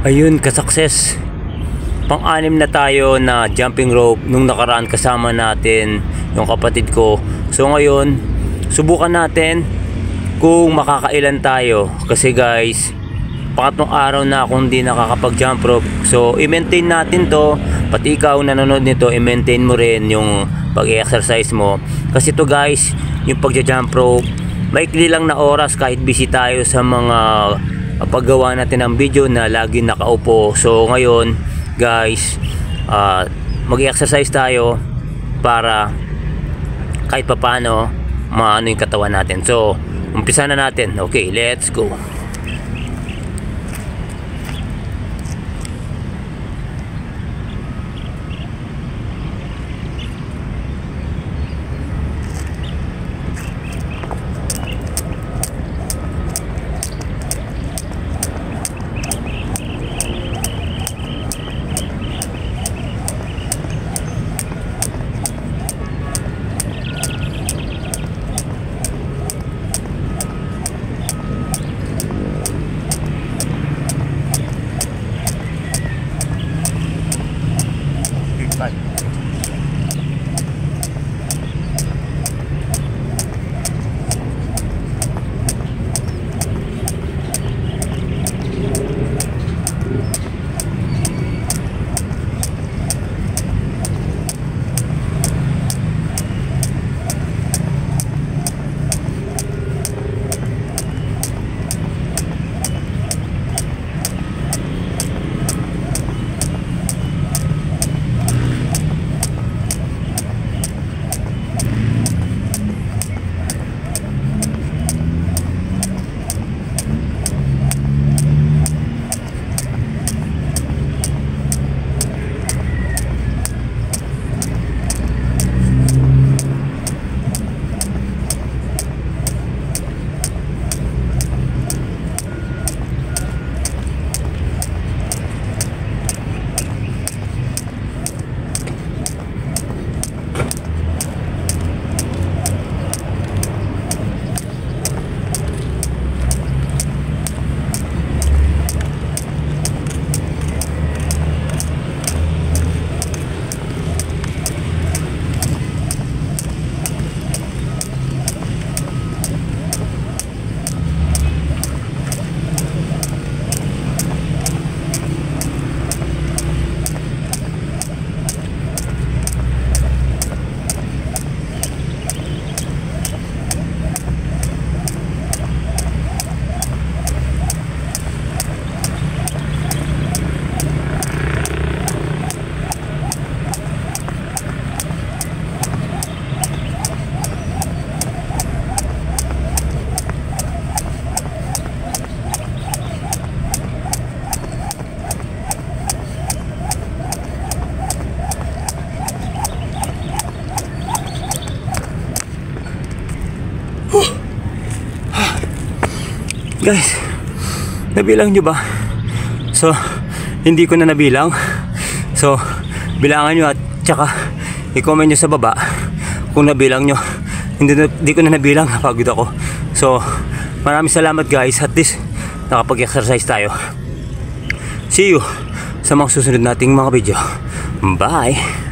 Ayun, kasukses. Pang-anim na tayo na jumping rope. Nung nakaraan kasama natin yung kapatid ko. So ngayon, subukan natin kung makakailan tayo. Kasi guys, pangatlong araw na akong hindi nakakapag-jump rope. So i-maintain natin to. Pati ikaw nanonood nito, i-maintain mo rin yung pag-exercise mo. Kasi to guys, yung pag-jump rope, maikli lang na oras kahit busy tayo sa mga paggawa natin ng video na lagi nakaupo. So ngayon guys, mag-exercise tayo para kahit papano maano yung katawan natin. So umpisa na natin. Okay, let's go. Guys, nabilang nyo ba? So, hindi ko na nabilang. So, bilangan nyo at tsaka i-comment nyo sa baba kung nabilang nyo. Hindi ko na nabilang, napagod ako. So, maraming salamat guys. At least, nakapag-exercise tayo. See you sa mga susunod nating mga video. Bye!